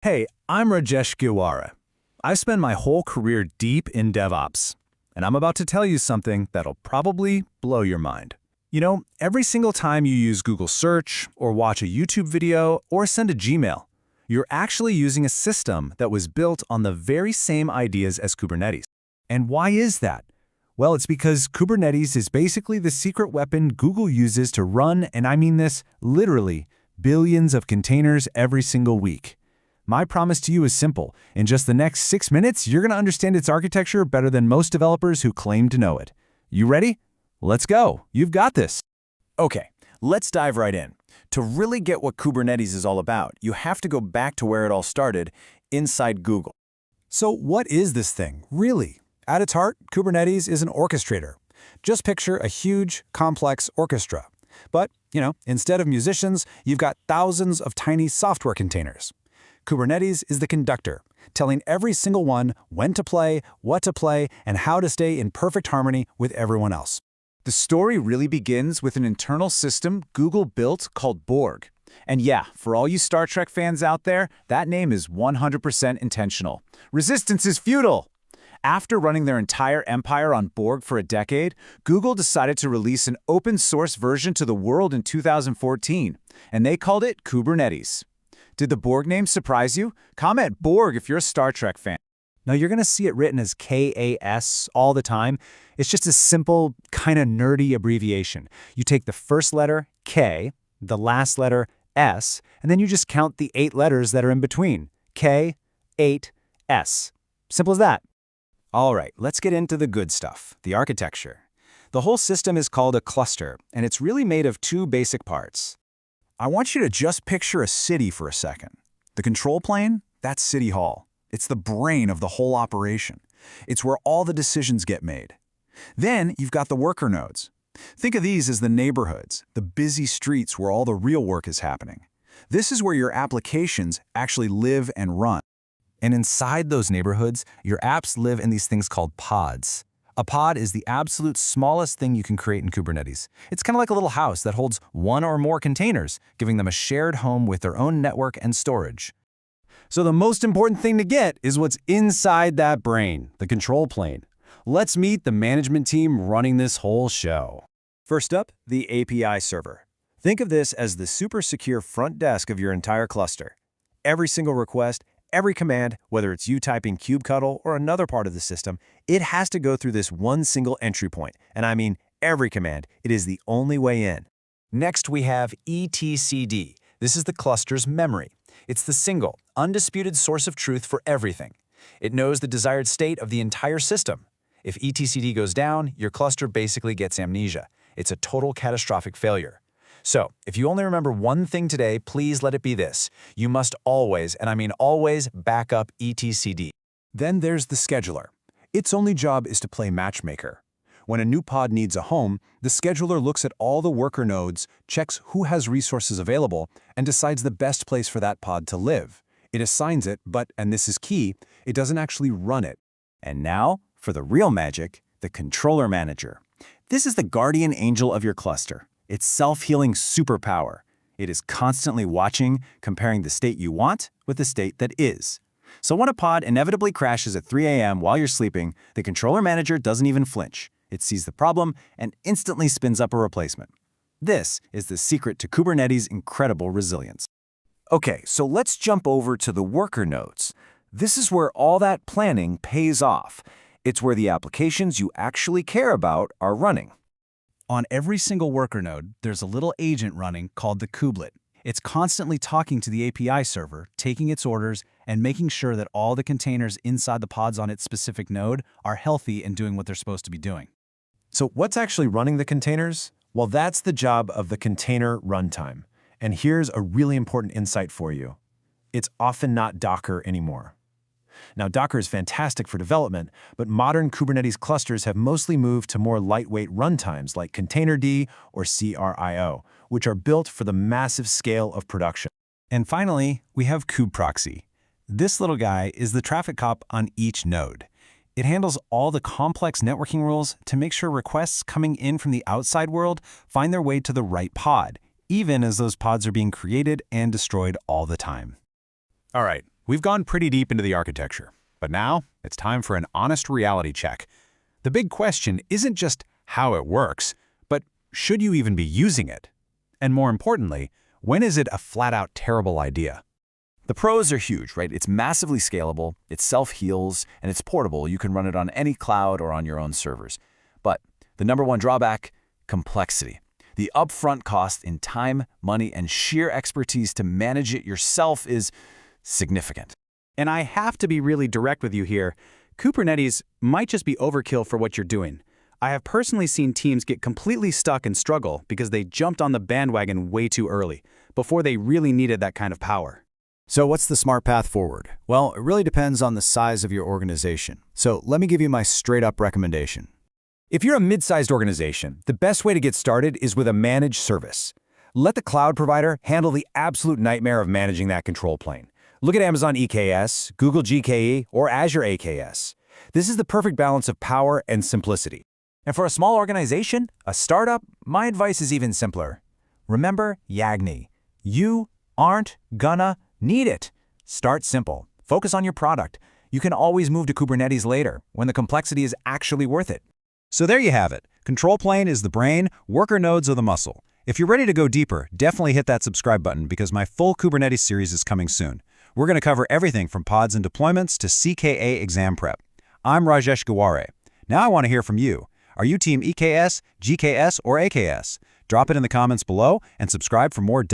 Hey, I'm Rajesh Gheware. I spent my whole career deep in DevOps, and I'm about to tell you something that'll probably blow your mind. You know, every single time you use Google Search, or watch a YouTube video, or send a Gmail, you're actually using a system that was built on the very same ideas as Kubernetes. And why is that? Well, it's because Kubernetes is basically the secret weapon Google uses to run, and I mean this literally, billions of containers every single week. My promise to you is simple. In just the next 6 minutes, you're going to understand its architecture better than most developers who claim to know it. You ready? Let's go. You've got this. Okay, let's dive right in. To really get what Kubernetes is all about, you have to go back to where it all started, inside Google. So what is this thing, really? At its heart, Kubernetes is an orchestrator. Just picture a huge, complex orchestra. But, instead of musicians, you've got thousands of tiny software containers. Kubernetes is the conductor, telling every single one when to play, what to play, and how to stay in perfect harmony with everyone else. The story really begins with an internal system Google built called Borg. And yeah, for all you Star Trek fans out there, that name is 100% intentional. Resistance is futile! After running their entire empire on Borg for a decade, Google decided to release an open-source version to the world in 2014, and they called it Kubernetes. Did the Borg name surprise you? Comment Borg if you're a Star Trek fan. Now, you're going to see it written as KAS all the time. It's just a simple, kind of nerdy abbreviation. You take the first letter, K, the last letter, S, and then you just count the 8 letters that are in between. K, 8, S. Simple as that. All right, let's get into the good stuff, the architecture. The whole system is called a cluster, and it's really made of 2 basic parts. I want you to just picture a city for a second. The control plane, that's City Hall. It's the brain of the whole operation. It's where all the decisions get made. Then you've got the worker nodes. Think of these as the neighborhoods, the busy streets where all the real work is happening. This is where your applications actually live and run. And inside those neighborhoods, your apps live in these things called pods. A pod is the absolute smallest thing you can create in Kubernetes. It's kind of like a little house that holds 1 or more containers, giving them a shared home with their own network and storage. So the most important thing to get is what's inside that brain, the control plane. Let's meet the management team running this whole show. First up, the API server. Think of this as the super secure front desk of your entire cluster. Every single request, every command, whether it's you typing kubectl or another part of the system, it has to go through this one single entry point. And I mean every command. It is the only way in. Next, we have etcd. This is the cluster's memory. It's the single, undisputed source of truth for everything. It knows the desired state of the entire system. If etcd goes down, your cluster basically gets amnesia. It's a total catastrophic failure. So, if you only remember one thing today, please let it be this. You must always, and I mean always, back up etcd. Then there's the scheduler. Its only job is to play matchmaker. When a new pod needs a home, the scheduler looks at all the worker nodes, checks who has resources available, and decides the best place for that pod to live. It assigns it, but, and this is key, it doesn't actually run it. And now, for the real magic, the controller manager. This is the guardian angel of your cluster. It's self-healing superpower. It is constantly watching, comparing the state you want with the state that is. So when a pod inevitably crashes at 3 a.m. while you're sleeping, the controller manager doesn't even flinch. It sees the problem and instantly spins up a replacement. This is the secret to Kubernetes' incredible resilience. Okay, so let's jump over to the worker nodes. This is where all that planning pays off. It's where the applications you actually care about are running. On every single worker node, there's a little agent running called the Kubelet. It's constantly talking to the API server, taking its orders, and making sure that all the containers inside the pods on its specific node are healthy and doing what they're supposed to be doing. So what's actually running the containers? Well, that's the job of the container runtime. And here's a really important insight for you. It's often not Docker anymore. Now, Docker is fantastic for development, but modern Kubernetes clusters have mostly moved to more lightweight runtimes like Containerd or CRIO, which are built for the massive scale of production. And finally, we have Kube-proxy. This little guy is the traffic cop on each node. It handles all the complex networking rules to make sure requests coming in from the outside world find their way to the right pod, even as those pods are being created and destroyed all the time. All right. We've gone pretty deep into the architecture, but now it's time for an honest reality check. The big question isn't just how it works, but should you even be using it? And more importantly, when is it a flat-out terrible idea? The pros are huge, right? It's massively scalable, it self-heals, and it's portable. You can run it on any cloud or on your own servers. But the number one drawback, complexity. The upfront cost in time, money, and sheer expertise to manage it yourself is significant. And I have to be really direct with you here. Kubernetes might just be overkill for what you're doing. I have personally seen teams get completely stuck and struggle because they jumped on the bandwagon way too early, before they really needed that kind of power. So what's the smart path forward? Well, it really depends on the size of your organization. So let me give you my straight-up recommendation. If you're a mid-sized organization, the best way to get started is with a managed service. Let the cloud provider handle the absolute nightmare of managing that control plane. Look at Amazon EKS, Google GKE, or Azure AKS. This is the perfect balance of power and simplicity. And for a small organization, a startup, my advice is even simpler. Remember Yagni. You aren't gonna need it. Start simple. Focus on your product. You can always move to Kubernetes later, when the complexity is actually worth it. So there you have it. Control plane is the brain, worker nodes are the muscle. If you're ready to go deeper, definitely hit that subscribe button because my full Kubernetes series is coming soon. We're going to cover everything from pods and deployments to CKA exam prep. I'm Rajesh Gheware. Now I want to hear from you. Are you team EKS, GKS, or AKS? Drop it in the comments below and subscribe for more